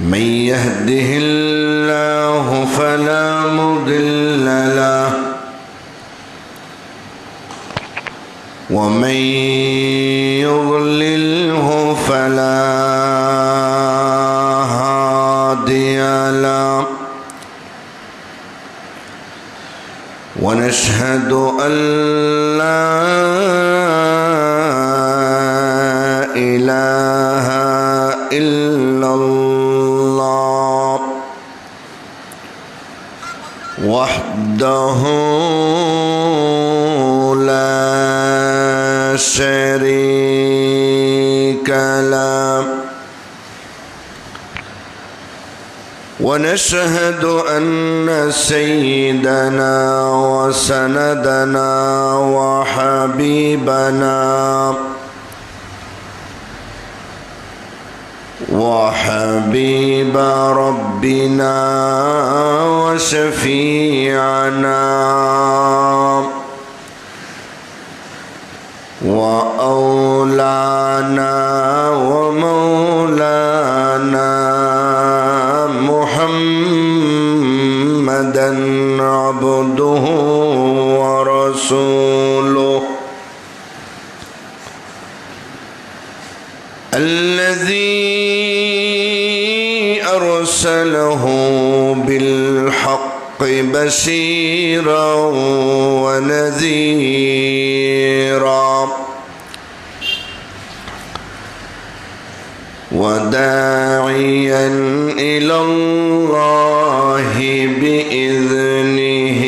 من يهده الله فلا مضل له ومن يضلله فلا هادي له ونشهد أن لا إله إلا الله وحده لا شريك له ونشهد أن سيدنا وسندنا وحبيب ربنا وشفيعنا وأولانا ومولانا محمدا عبده ورسوله الذي أرسله بالحق بشيرا ونذيرا وداعيا إلى الله بإذنه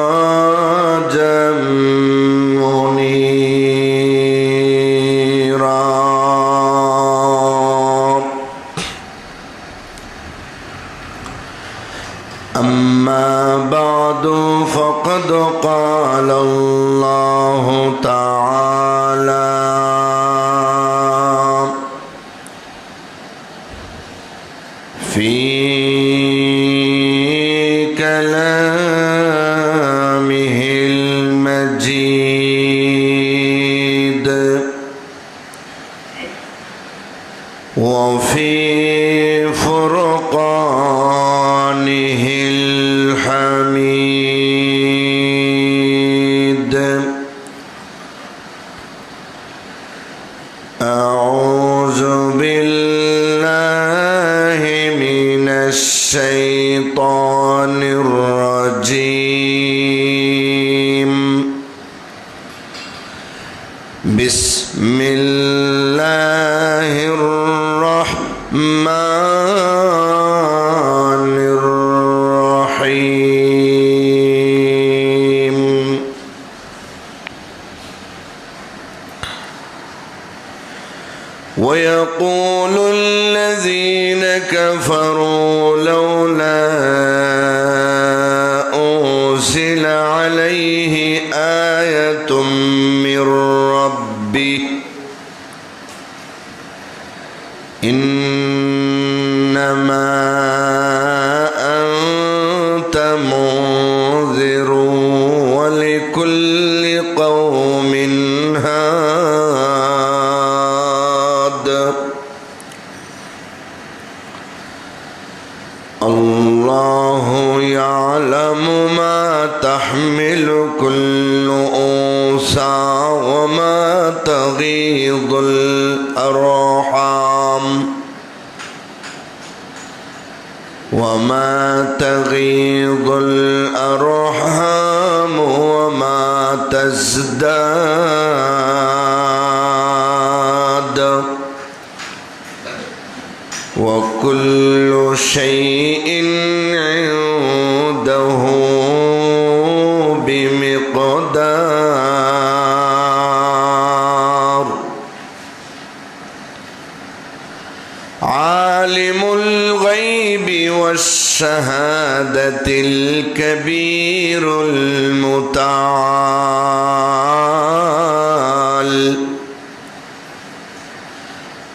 وسراجا منيرا أما بعد فقد قال الله تعالى في كلامه المجيد وفي فرقانه الحميد أعوذ بالله من الشيطان الرجيم بسم الله الرحمن الرحيم ويقول الذين كفروا لولا أنزل عليه آية من ربه إنما أنت منذر ولكل قوم هاد الله يعلم ما تحمل كل أنثى وما تغيض الأرحام وما تزداد وكل شيء عنده بمقدار عالم الغيب والشهادة الكبير المتعال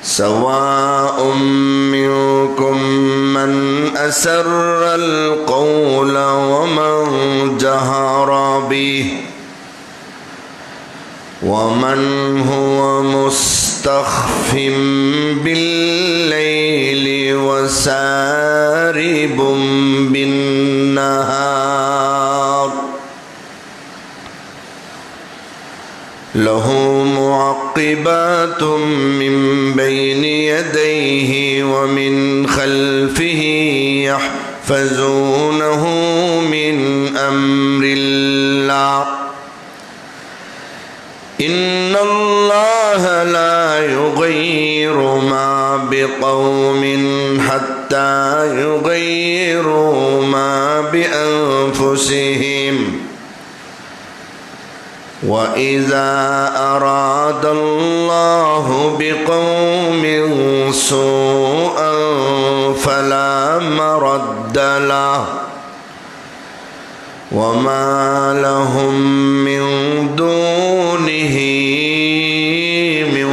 سواء منكم من أسر القول ومن جهر به ومن هو مستخف بالليل وسارب بالنهار له معقبات من بين يديه ومن خلفه يحفظونه من أمر الله إن الله لا يغير ما بقوم حتى يغيروا ما بأنفسهم وإذا أراد الله بقوم سوءا فلا مرد له وما لهم من دونه من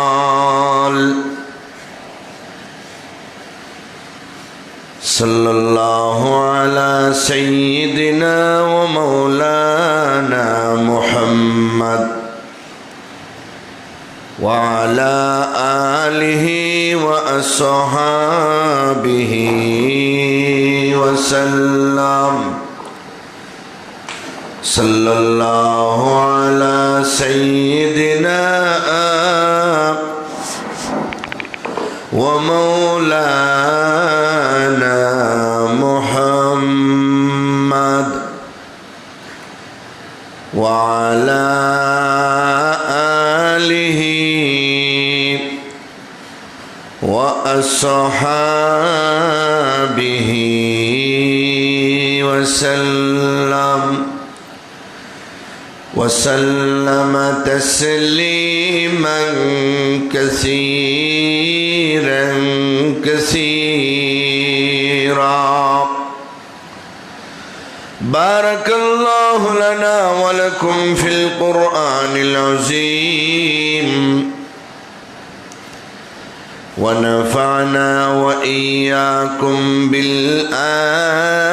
وال صلى الله على سيدنا ومولانا محمد وعلى آله وأصحابه وسلم صلى الله على سيدنا ومولانا محمد وعلى آله وأصحابه وسلم تسليما كثيرا بارك الله لنا ولكم في القرآن العظيم ونفعنا وإياكم بالآيات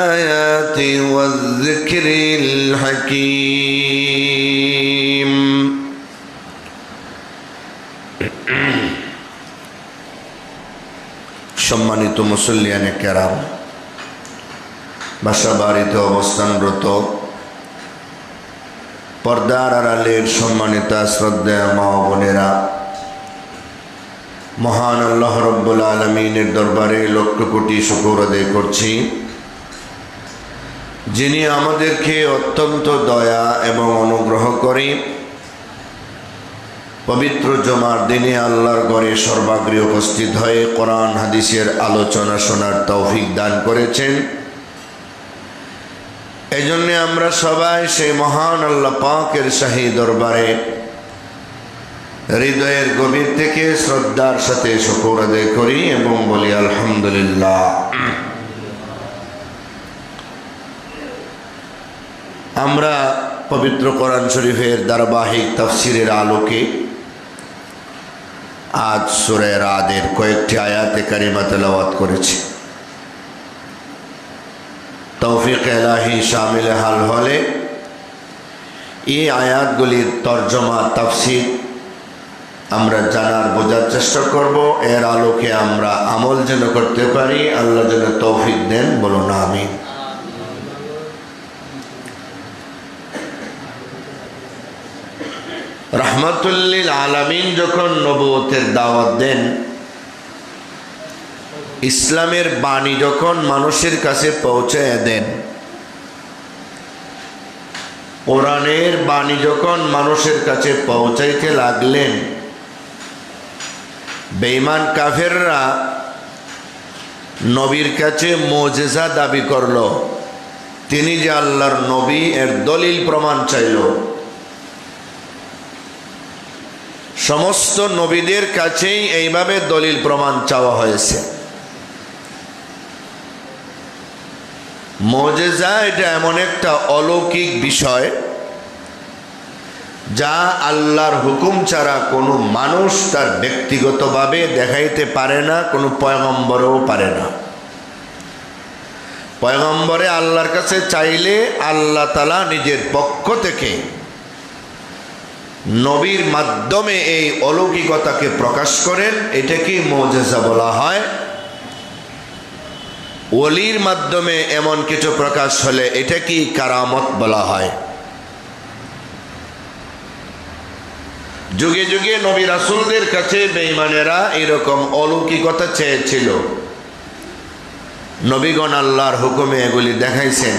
والذكر الحكيم সম্মানিত মুসল্লিয়ানে কেরাম, বাসা বাড়িতে অবস্থানরত পর্দার আড়ালের সম্মানিতা শ্রদ্ধেয় মা ও বোনেরা, মহান আল্লাহ রব্বুল আলামিনের দরবারে লক্ষ কোটি শুকর আদায় করছি, যিনি আমাদেরকে অত্যন্ত দয়া এবং অনুগ্রহ করে পবিত্র জুমার দিনে আল্লাহর ঘরে সর্বাগ্রে উপস্থিত হয়ে কোরআন হাদিসের আলোচনা শোনার তৌফিক দান করেছেন। এজন্য আমরা সবাই সেই মহান আল্লাহ পাকের শাহী দরবারে হৃদয়ের গভীর থেকে শ্রদ্ধার সাথে শুকর আদায় করি এবং বলি আলহামদুলিল্লাহ। আমরা পবিত্র কোরআন শরীফের ধারাবাহিক তাফসিরের আলোকে আজ সূরা রাদের কয়েকটি আয়াতে কারিমা তেলাওয়াত করেছি। তৌফিক ইলাহি শামিল হাল হলে এই আয়াতগুলির তরজমা তাফসির আমরা জানার বোঝার চেষ্টা করব। এর আলোকে আমরা আমল যেন করতে পারি, আল্লাহ যেন তৌফিক দেন, বলুন আমিন। রাহমাতুল্লিল আলামিন যখন নবুয়তের দাওয়াত দেন, ইসলামের বাণী যখন মানুষের কাছে পৌঁছায় দেন, কোরআনের বাণী যখন মানুষের কাছে পৌঁছাইতে লাগলেন, বেঈমান কাফেররা নবীর কাছে মুজিজা দাবি করল, তিনি যে আল্লাহর নবী এর দলিল প্রমাণ চাইল। সমস্ত নবীদের কাছেই এইভাবে দলিল প্রমাণ চাওয়া হয়েছে। মুজিজা এটা এমন একটা অলৌকিক বিষয় যা আল্লাহর হুকুম ছাড়া কোনো মানুষ তার ব্যক্তিগতভাবে দেখাইতে পারে না, কোনো পয়গম্বরও পারে না। পয়গম্বরে আল্লাহর কাছে চাইলে আল্লাহ তাআলা নিজের পক্ষ থেকে নবীর মাধ্যমে এই অলৌকিকতাকে প্রকাশ করেন। এটা কি মুজিজা বলা হয়। ওলির মাধ্যমে এমন কিছু প্রকাশ হলে এটা কি কারামত বলা হয়। যুগে যুগে নবী রাসূলদের কাছে বেঈমানেরা এরকম অলৌকিকতা চেয়েছিল। নবীগণ আল্লাহর হুকুমে এগুলি দেখাইছেন।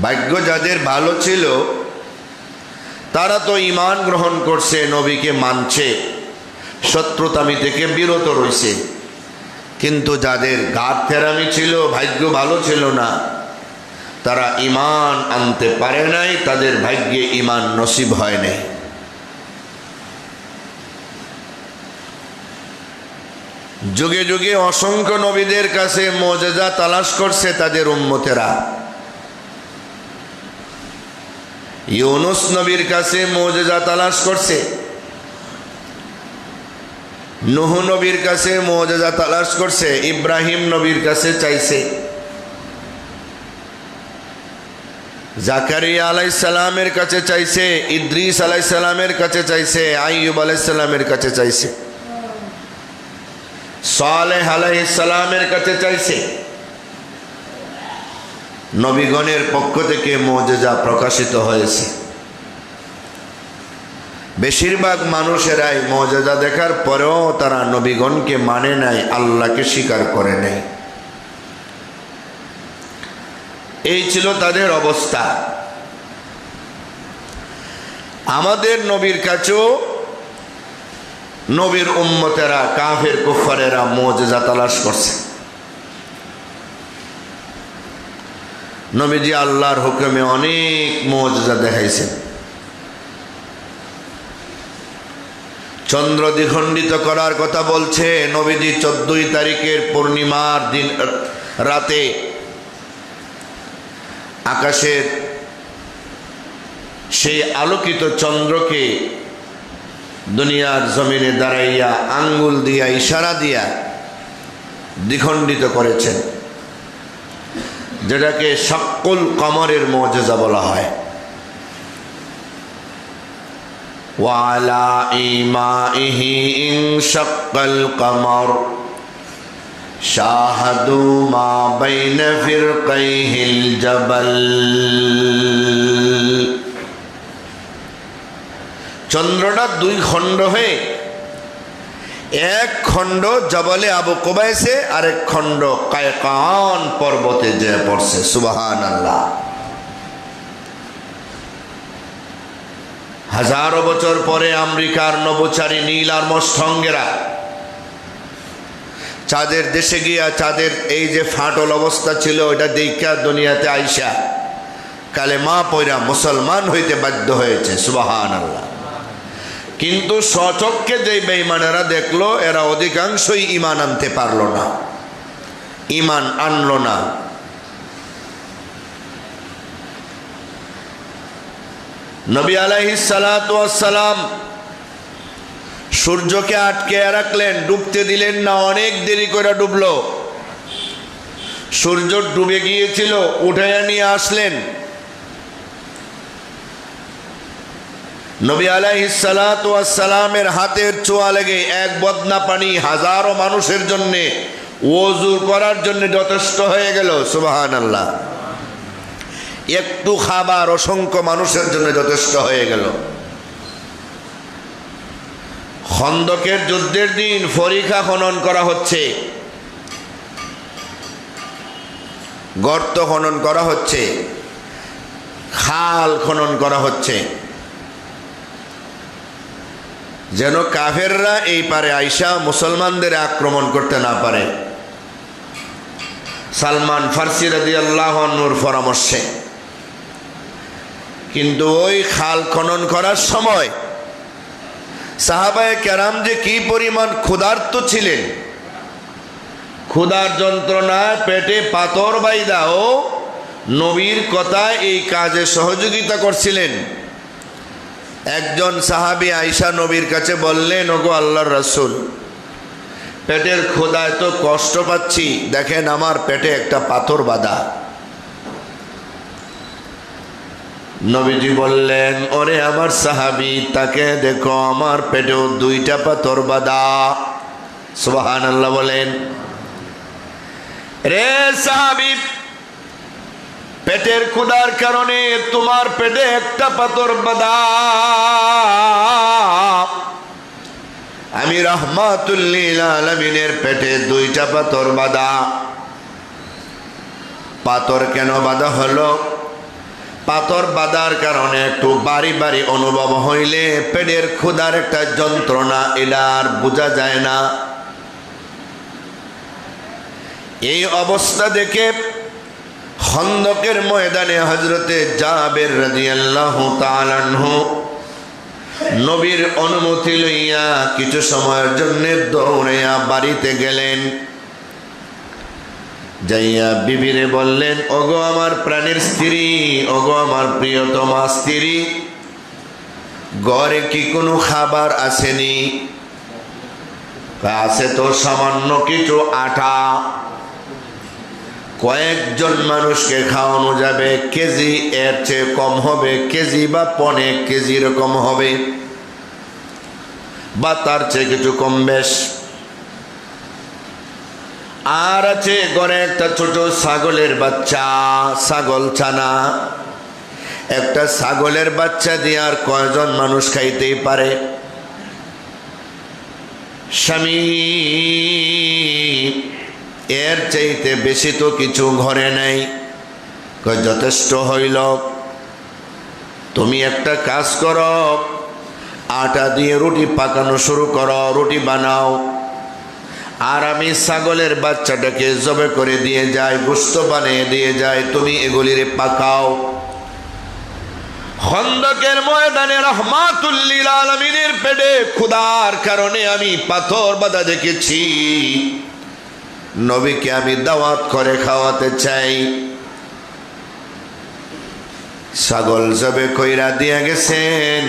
ভাগ্য যাদের ভালো ছিল তারা তো ঈমান গ্রহণ করছে, নবীকে মানছে, শত্রুতামি থেকে বিরত রয়েছে। কিন্তু যাদের ঘাট ফেরামি ছিল, ভাগ্য ভালো ছিল না, তারা ঈমান আনতে পারে নাই, তাদের ভাগ্যে ঈমান নসিব হয় নাই। যুগে যুগে অসংখ্য নবীদের কাছে মুজিজা তালাশ করছে তাদের উম্মতেরা। ইউনুস নবীর কাছে মুজিজা তালাশ করছে, নূহ নবীর কাছে মুজিজা তালাশ করছে, ইব্রাহিম নবীর কাছে চাইছে, জাকারিয়া আলাইহিস সালামের কাছে চাইছে, ইদ্রিস আলাইহিস সালামের কাছে চাইছে, আইয়ুব আলাইহিস সালামের কাছে চাইছে, সালেহ আলাইহিস সালামের কাছে চাইছে। নবীগণের পক্ষ থেকে মুজিজা প্রকাশিত হয়েছে। বেশিরভাগ মানুষেরাই মুজিজা দেখার পরেও তারা নবীগণকে মানে নাই, আল্লাহকে স্বীকার করে নাই। এই ছিল তাদের অবস্থা। আমাদের নবীর কাছেও নবীর উম্মতেরা, কাফের কুফারেরা মুজিজা তালাশ করছে। নবীজি আল্লাহর হুকুমে অনেক মুজিজা দেখাইছেন। চন্দ্র দ্বিখণ্ডিত করার কথা বলছে নবীজি 14 তারিখের পূর্ণিমার দিন রাতে আকাশের সেই আলোকিত চন্দ্রকে দুনিয়ার জমিনে দাঁড়াইয়া আঙ্গুল দিয়া ইশারা দিয়া দ্বিখণ্ডিত করেছেন, যেটাকে শাক্কুল কমরের মুজিজা বলা হয়। ওয়ালা ইমাইহি ইনশাক্কাল কমর শাহাদু মা বাইনা ফিরকাইহিল জাবাল। চন্দ্রটা 2 খণ্ড হয়ে এক খণ্ড জবলে আবু কুবাইসে, আরেক খণ্ড কায়কান পর্বতে যে পড়ছে। সুবহানাল্লাহ। হাজারো বছর পরে আমেরিকার নভোচারী নীল আর্মস্ট্রংয়েরা চাঁদের দেশে গিয়া চাঁদের এই যে ফাটল অবস্থা ছিল ওইটা দেখা দুনিয়াতে আইসা কালেমা পয়রা মুসলমান হইতে বাধ্য হয়েছে। সুবহানাল্লাহ। কিন্তু স্বচক্ষে যে বেঈমানেরা দেখলো, এরা অধিকাংশই ঈমান আনতে পারলো না, ঈমান আনলো না। নবী আলাইহিস সালাতু ওয়াস সালাম সূর্যকে আটকে রাখলেন, ডুবতে দিলেন না। অনেক দেরি করে ডুবলো। সূর্য ডুবে গিয়েছিল, উঠাইয়া নিয়ে আসলেন। নবী আলাইহিস সালাতু ওয়াস সালামের হাতের ছোঁয়া লেগে এক বদনা পানি হাজারো মানুষের জন্য ওযু করার জন্য যথেষ্ট হয়ে গেল। সুবহানাল্লাহ। একটু খাবার অসংখ্য মানুষের জন্য যথেষ্ট হয়ে গেল। খন্দকের যুদ্ধের দিন ফরিখা খনন করা হচ্ছে, গর্ত খনন করা হচ্ছে, খাল খনন করা হচ্ছে, যেন কাফেররা এই পারে আইসা মুসলমানদের আক্রমণ করতে না পারে। সালমান ফার্সি রাদিয়াল্লাহু আনহুর পরামর্শে। কিন্তু ওই খাল খনন করার সময় সাহাবায়ে কেরাম যে কি পরিমাণ ক্ষুধার্ত ছিলেন, ক্ষুধার যন্ত্রণায় পেটে পাথর বাইদাও নবীর কথায় এই কাজে সহযোগিতা করছিলেন। একজন সাহাবী আয়েশা নবীর কাছে বললেন, ওগো আল্লাহর রাসূল, পেটের ক্ষুধায় তো কষ্ট পাচ্ছি, দেখেন আমার পেটে একটা পাথর বাঁধা। নবীজি বললেন, ওরে আমার সাহাবী, তাকে দেখো, আমার পেটেও দুইটা পাথর বাঁধা। সুবহানাল্লাহ বলেন। রে সাহাবী, পেটের ক্ষুধার কারণে তোমার পেটে একটা পাথর বাঁধা, আমি রাহমাতুল লিল আলামিনের পেটে দুইটা পাথর বাঁধা। পাথর কেন বাঁধা হলো? পাথর বাঁধার কারণে একটু বাড়ি বাড়ি অনুভব হইলে পেটের ক্ষুধার একটা যন্ত্রণা, এটা আর বোঝা যায় না। এই অবস্থা দেখে খন্দকের ময়দানে হযরতে জাবের রাদিয়াল্লাহু তাআলা আনহু নবীর অনুমতি লইয়া কিছু সময়ের জন্য দৌড়াইয়া বাড়িতে গেলেন। যাইয়া বিবিরে বললেন, ওগো আমার প্রাণের স্ত্রী, ওগো আমার প্রিয়তমা স্ত্রী, ঘরে কি কোনো খাবার আসেনি? আছে তো সামান্য কিছু আটা, কয়েকজন মানুষকে খাওয়ানো যাবে, কেজি এর চেয়ে কম হবে, কেজি বা পনে কেজি এরকম হবে, বা তার চেয়ে কিছু কম বেশ। আর আছে ঘরে একটা ছোট ছাগলের বাচ্চা, ছাগল ছানা। একটা ছাগলের বাচ্চা দিয়ে আর কয়জন মানুষ খাইতেই পারে? স্বামী, এর চাইতে বেশি তো কিছু ঘরে নাই। যথেষ্ট হইল, তুমি একটা কাজ করো, আটা দিয়ে রুটি পাকানো শুরু করো, রুটি বানাও, আর আমি ছাগলের বাচ্চাটাকে জবে করে দিয়ে যাই, গোশত বানিয়ে দিয়ে যাই, তুমি এগুলির পাকাও। খন্দকের ময়দানে রাহমাতুল লিল আলামিনের পেটে ক্ষুধার কারণে আমি পাথর বাঁধা দেখেছি। নবীকে আমি দাওয়াত করে খাওয়াতে চাই। ছাগল জবে কইরা দিয়ে গেছেন।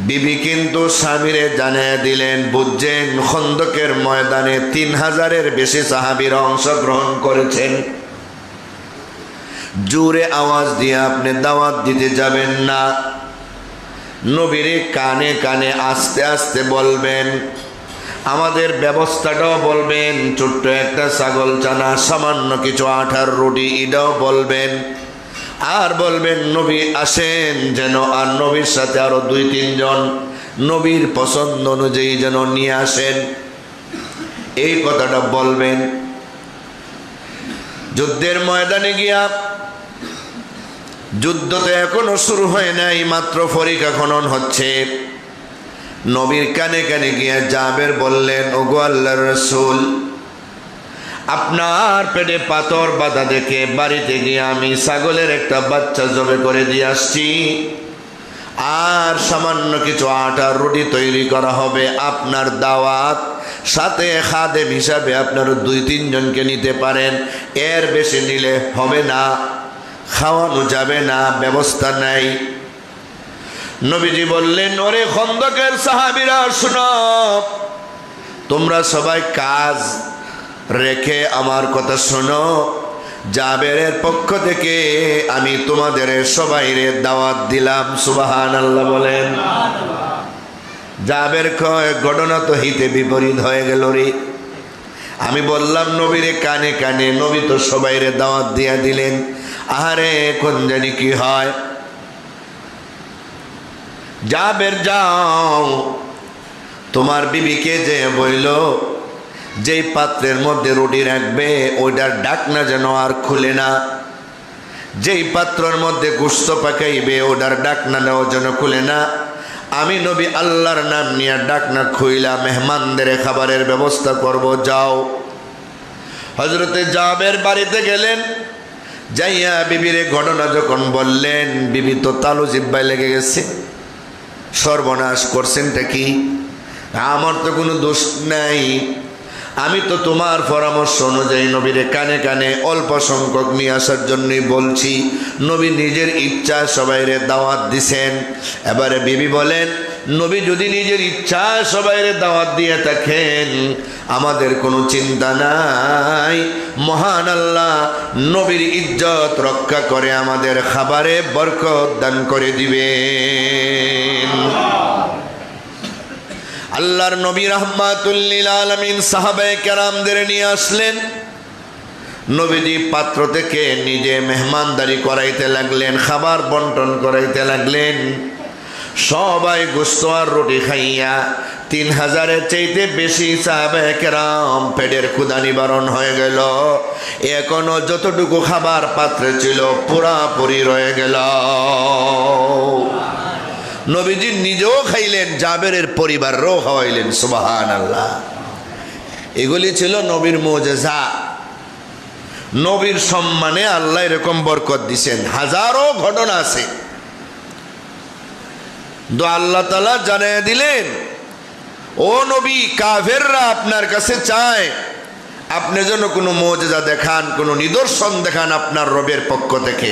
বিবি কিন্তু স্বামীরে জানিয়ে দিলেন, বুঝছেন খন্দকের ময়দানে 3000-এর বেশি সাহাবীরা অংশগ্রহণ করেছেন। জোরে আওয়াজ দিয়ে আপনি দাওয়াত দিতে যাবেন না, নবীর কানে কানে আস্তে আস্তে বলবেন, আমাদের ব্যবস্থাটাও বলবেন, ছোট্ট একটা ছাগল ছানা, সামান্য কিছু আটার রুটি, এটাও বলবেন। আর বলবেন নবী আসেন যেন, আর নবীর সাথে আরো 2-3 জন নবীর পছন্দ অনুযায়ী যেন নিয়ে আসেন, এই কথাটা বলবেন। যুদ্ধের ময়দানে গিয়া, যুদ্ধ তো এখনো শুরু হয় নাই, মাত্র পরীক্ষা খনন হচ্ছে। নবীর কানে কানে গিয়া জাবের বললেন, ওগো আল্লাহর রাসূল, আপনার পেটে পাথর বাঁধা দেখে বাড়িতে গিয়ে আমি ছাগলের একটা বাচ্চা জবে করে দিয়ে আসছি, আর সামান্য কিছু আটার রুটি তৈরি করা হবে, আপনার দাওয়াত, সাথে খাদেম হিসাবে আপনার 2-3 জনকে নিতে পারেন, এর বেশি নিলে হবে না, খাওয়ানো যাবে না, ব্যবস্থা নাই। নবীজি বললেন, ওরে খন্দকের সাহাবীরা শুনো, তোমরা সবাই কাজ রেখে আমার কথা শোনো। জাবেরের পক্ষ থেকে আমি তোমাদের সবাইরে দাওয়াত দিলাম। সুবহানাল্লাহ বলেন। জাবের কয়, ঘটনা তো হিতে বিপরীত হয়ে গেল রে। আমি বললাম নবীরে কানে কানে, নবী তো সবাইরে দাওয়াত দিয়া দিলেন, আহারে কোন জানি কি হয়। জাবের যাও, তোমার বিবিকে যে বইল যেই পাত্রের মধ্যে রুটি রাখবে ওইটার ঢাকনা যেন আর খুলে না, যেই পাত্রের মধ্যে গোশত পাকাইবে ওটার ঢাকনাটাও যেন খুলে না। আমি নবী আল্লাহর নাম নিয়ে ঢাকনা খুইলা মেহমানদের খাবারের ব্যবস্থা করব, যাও। হযরতে জাবের বাড়িতে গেলেন, যাইয়া বিবির ঘটনা যখন বললেন, বিবি তো তালু জিব্বায় লেগে গেছে, সর্বনাশ করছেনটা কি? আমার তো কোনো দোষ নাই, আমি তো তোমার পরামর্শ অনুযায়ী নবীরে কানে কানে অল্প সংখ্যক নিয়ে আসার জন্যই বলছি, নবী নিজের ইচ্ছা সবাইরে দাওয়াত দিছেন। এবারে বিবি বলেন, নবী যদি নিজের ইচ্ছা সবাইরে দাওয়াত দিয়ে থাকেন, আমাদের কোনো চিন্তা নাই। মহান আল্লাহ নবীর ইজ্জত রক্ষা করে আমাদের খাবারে বরকত দান করে দিবেন। আল্লাহর নবী রাহমাতুল লিল আলামিন সাহাবায়ে কেরামদের নিয়ে আসলেন। নবীজি পাত্র থেকে নিজে মেহমানদারি করাইতে লাগলেন, খাবার বন্টন করাইতে লাগলেন। সবাই গোশত আর রুটি খাইয়া 3000-এর চাইতে বেশি সাহাবায়ে কেরাম পেটের ক্ষুধা নিবারণ হয়ে গেল। এখনো যতটুকু খাবার পাত্রে ছিল পুরাপুরি রয়ে গেল। নবীজি নিজেও খাইলেন, জাবেরের পরিবারও খাওয়াইলেন। সুবহানাল্লাহ। এগুলি ছিল নবীর মুজিজা। নবীর সম্মানে আল্লাহ এরকম বরকত দিছেন। হাজারো ঘটনা আছে। আল্লাহ তাআলা জানিয়ে দিলেন, ও নবী, কাফেররা আপনার কাছে চায় আপনি যেন কোনো মুজিজা দেখান, কোনো নিদর্শন দেখান আপনার রবের পক্ষ থেকে।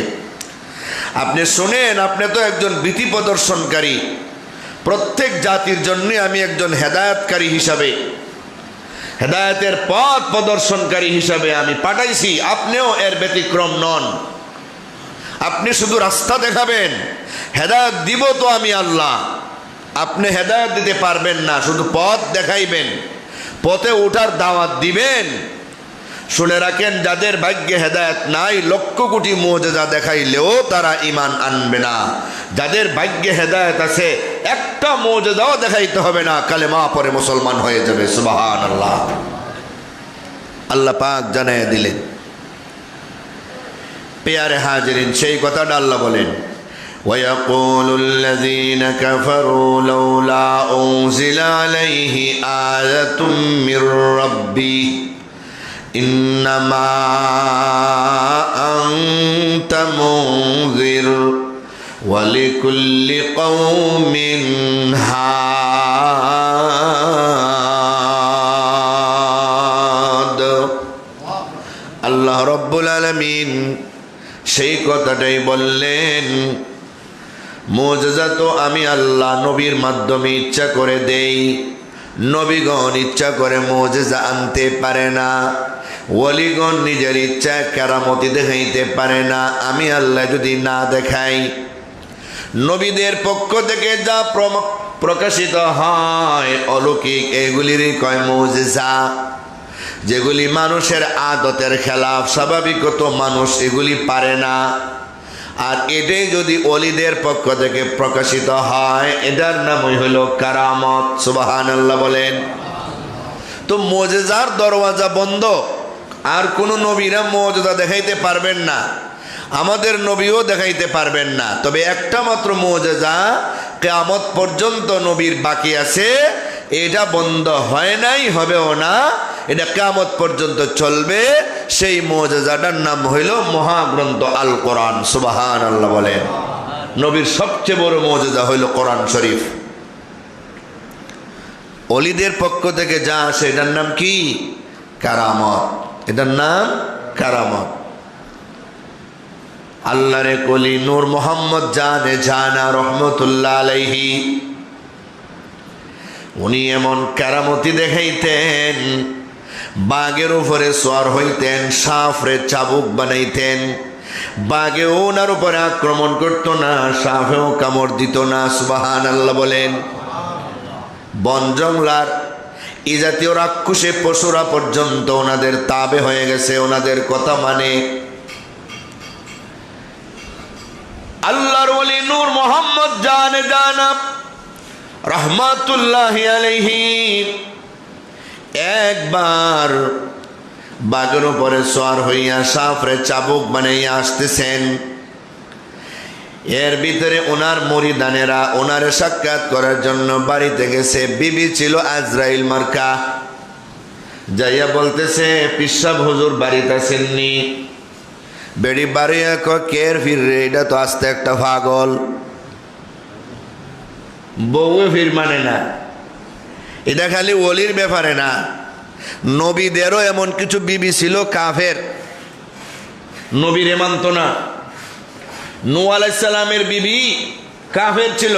আপনি শুনেন, আপনি তো একজন ভীতি প্রদর্শনকারী। প্রত্যেক জাতির জন্য আমি একজন হেদায়েতকারী হিসাবে, হেদায়েতের পথ প্রদর্শনকারী হিসাবে আমি পাঠাইছি। আপনিও এর ব্যতিক্রম নন। আপনি শুধু রাস্তা দেখাবেন, হেদায়েত দিব তো আমি আল্লাহ। আপনি হেদায়েত দিতে পারবেন না, শুধু পথ দেখাইবেন, পথে ওঠার দাওয়াত দিবেন। শুনে রাখেন, যাদের ভাগ্যে হেদায়েত নাই, লক্ষ কোটি মুজিজা দেখাইলেও তারা ঈমান আনবে না। যাদের ভাগ্যে হেদায়েত আছে, একটা মুজিজাও দেখাইতে হবে না, কালেমা পড়ে মুসলমান হয়ে যাবে। সুবহানাল্লাহ। আল্লাহ পাক জানিয়ে দিলেন। পেয়ারে হাজিরিন, সেই কথাটা আল্লাহ বলেন, وَيَقُولُ الَّذِينَ كَفَرُوا لَوْلَا أُنزِلَ عَلَيْهِ آيَةٌ مِّن رَّبِّهِ إِنَّمَا أَنتَ مُنذِرٌ وَلِكُلِّ قَوْمٍ هَادٍ। আল্লাহ রব্বুল আলামিন সেই কথাটাই বললেন, মুজিজা তো আমি আল্লাহ নবীর মাধ্যমে ইচ্ছা করে দেই। নবীগণ ইচ্ছা করে মুজিজা আনতে পারে না। ওলিগণ নিজের ইচ্ছা কেরামতি দেখাইতে পারে না। আমি আল্লাহ যদি না দেখাই, নবীদের পক্ষ থেকে যা প্রকাশিত হয় অলৌকিক, এগুলিরই কয় মুজিজা। যেগুলি মানুষের আদতের খেলাফ, স্বাভাবিকত মানুষ এগুলি পারে না। আর এটাই যদি ওলিদের পক্ষ থেকে প্রকাশিত হয়, এটার নামই হলো কারামত। সুবহানাল্লাহ বলেন। তো মুজিজার দরওয়াজা বন্ধ। আর কোনো নবীরা মুজিজা দেখাইতে পারবেন না, আমাদের নবীও দেখাইতে পারবেন না। তবে একটা মাত্র মুজিজা কিয়ামত পর্যন্ত নবীর বাকি আছে। এটা বন্ধ হয় নাই, হবেও না, এটা কিয়ামত পর্যন্ত চলবে। সেই মুজিজাটার নাম হইল মহাগ্রন্থ আল কোরআন। সুবহানাল্লাহ বলেন। নবীর সবচেয়ে বড় মুজিজা হইল কোরআন শরীফ। ওলিদের পক্ষ থেকে যা আসে এটার নাম কি? কারামত। এটার নাম কারামত। আল্লাহরে কলি নূর মোহাম্মদ জানা রহমতুল্লাহ আলাইহি, উনি এমন কারামতি দেখাইতেন, বাঘের উপরে সওয়ার হইতেন, সাপরে চাবুক বানাইতেন। বাঘে ওনার উপরে আক্রমণ করতো না, সাপেও কামড় দিত না। সুবহানাল্লাহ বলেন। বন জঙ্গলার এই জাতীয় রাক্ষসে পশুরা পর্যন্ত ওনাদের তাবে হয়ে গেছে, ওনাদের কথা মানে। আল্লাহর ওলি নূর মোহাম্মদ জানা রহমাতুল্লাহি আলাইহি একবার বাঘের উপরে সওয়ার হইয়া সাপরে চাবুক বানাইয়া আসতেছেন। এর ভিতরে ওনার মুরিদানেরা ওনারে সাক্ষাৎ করার জন্য বাড়িতে গেছে। বিবি ছিল আজরাইল মার্কা। যাইয়া বলতেছে, পিসাব হুজুর বাড়িতে আসেননি? বেড়ি বাড়িয়া কের ফির রে, এটা তো আস্তে একটা পাগল। বউয়ে ফির মানে না। এটা খালি ওলির ব্যাপারে না, নবীদেরও এমন কিছু বিবি ছিল কাফের, নবীর মানত না। নূহ আলাইহিস সালামের বিবি কাফের ছিল।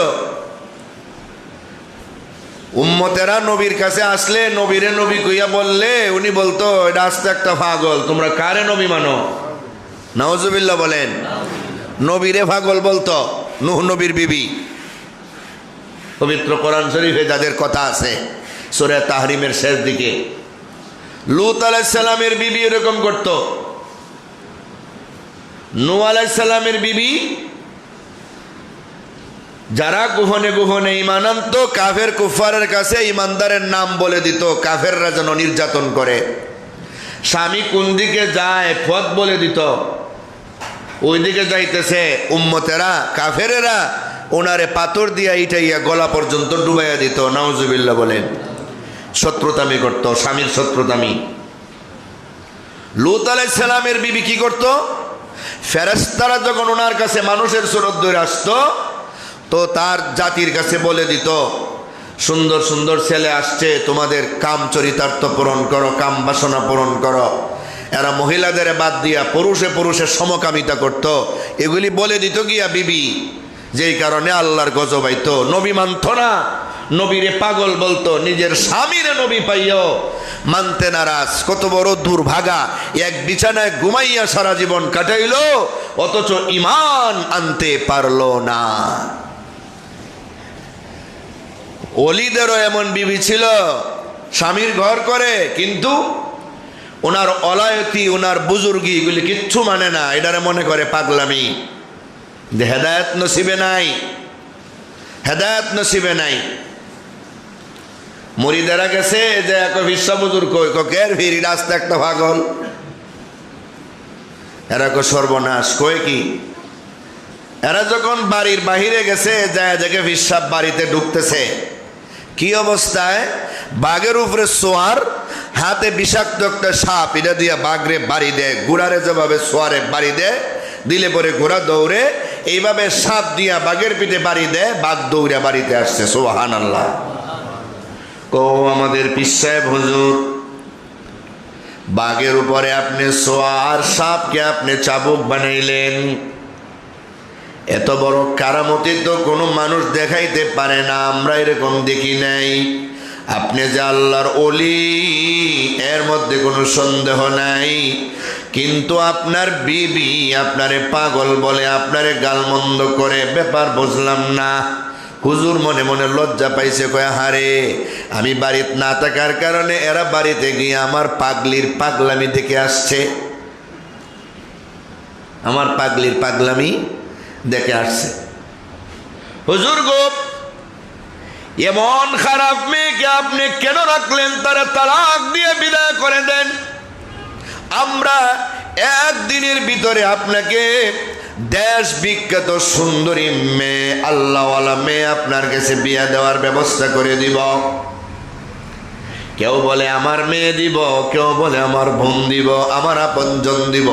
উম্মতেরা নবীর কাছে আসলে নবীরে নবী কইয়া বললে উনি বলতো এটা আস্তে একটা পাগল, তোমরা কারে নবী মানো? নাউজুবিল্লাহ বলেন। নবীরে পাগল বলতো নূহ নবীর বিবি। পবিত্র কোরআন শরীফে যাদের কথা আছে সূরা তাহরিমের শেষ দিকে, লূত আলাইহিস সালামের বিবি এরকম করত। নূহ আলাইহিস সালামের বিবি যারা গোপনে গোপনে ঈমান আনতো কাফের কুফারের কাছে ঈমানদারের নাম বলে দিত, কাফেররা যেন নির্যাতন করে। স্বামী কোন দিকে যায় পথ বলে দিত, ওই দিকে যাইতেছে, উম্মতেরা কাফেরেরা ওনারে পাথর দিয়া ইটাইয়া গলা পর্যন্ত ডুবাইয়া দিত। নাউজুবিল্লাহ বলেন। শত্রুতামি করত, স্বামীর শত্রুতামি। লূত আলাইহিস সালামের বিবি কি করত? ফেরেশতারা যখন ওনার কাছে মানুষের সুরত ধরে আসতো তো তার জাতির কাছে বলে দিত, সুন্দর সুন্দর ছেলে আসছে, তোমাদের কাম চরিতার্থ পূরণ করো, কাম বাসনা পূরণ করো। এরা মহিলাদের বাদ দিয়া পুরুষে পুরুষের সমকামিতা করত। এগুলি বলে দিত গিয়া বিবি, যেই কারণে আল্লাহর গজব আইতো। নবী মানত না, নবীরে পাগল বলতো। নিজের স্বামীরে নবী পাইও মানতে নারাজ। কত বড় দুর্ভাগা, এক বিছানায় ঘুমাইয়া সারা জীবন কাটাইল, অথচ ঈমান আনতে পারলো না। ওলিদেরও এমন বিবি ছিল, স্বামীর ঘর করে কিন্তু ওনার অলায়তি, ওনার বুজুর্গি এগুলি কিচ্ছু মানে না। এটারে মনে করে পাগলামি। হেদায়েত নসিবে নাই, হেদায়েত নসিবে নাই। মুরিদেরা গেছে যে এক বিশ্ব বুজুর্গ কের ভিড়ি রাস্তা একটা পাগল। এরা কো সর্বনাশ, কয়ে কি? এরা যখন বাড়ির বাহিরে গেছে যায় দেখে বিশ্বাব বাড়িতে ঢুকতেছে, কি অবস্থায়? বাঘের উপরে সোয়ার, হাতে বিষাক্ত একটা সাপ, এটা দিয়ে বাঘরে বাড়ি দেয়। ঘোড়ারে যেভাবে সোয়ারে বাড়ি দেয়, দিলে পরে ঘোড়া দৌড়ে, এইভাবে সাপ দিয়া বাঘের পিঠে বাড়ি দেয়, বাঘ দৌড়ে বাড়িতে আসছে। সুবহানাল্লাহ। কো আমাদের পীর সাহেব হুজুর, বাঘের উপরে আপনি সোয়ার, সাপকে আপনি চাবুক বানাইলেন, এত বড় কারামতি তো কোনো মানুষ দেখাইতে পারে না, আমরা এরকম দেখি নাই। আপনি যে আল্লাহর ওলি এর মধ্যে কোনো সন্দেহ নাই, কিন্তু আপনার বিবি আপনারে পাগল বলে, আপনারে গালমন্দ করে, ব্যাপার বুঝলাম না। হুজুর মনে মনে লজ্জা পাইছে, কয় হারে আমি বাড়িতে না থাকার কারণে এরা বাড়িতে গিয়ে আমার পাগলির পাগলামি দেখে আসছে, আমার পাগলির পাগলামি দেখে আসছে। হুজুর গো, এমন খারাপ মেয়েকে আপনি কেন রাখলেন? তারা তালাক দিয়ে বিদায় করে দেন। আমরা একদিনের ভিতরে আপনাকে দেশ বিখ্যাত সুন্দরী মেয়ে, আল্লাহওয়ালা মেয়ে আপনার কাছে বিয়া দেওয়ার ব্যবস্থা করে দিব। কেউ বলে আমার মেয়ে দিব, কেউ বলে আমার বোন দিব, আমার আপনজন দিব।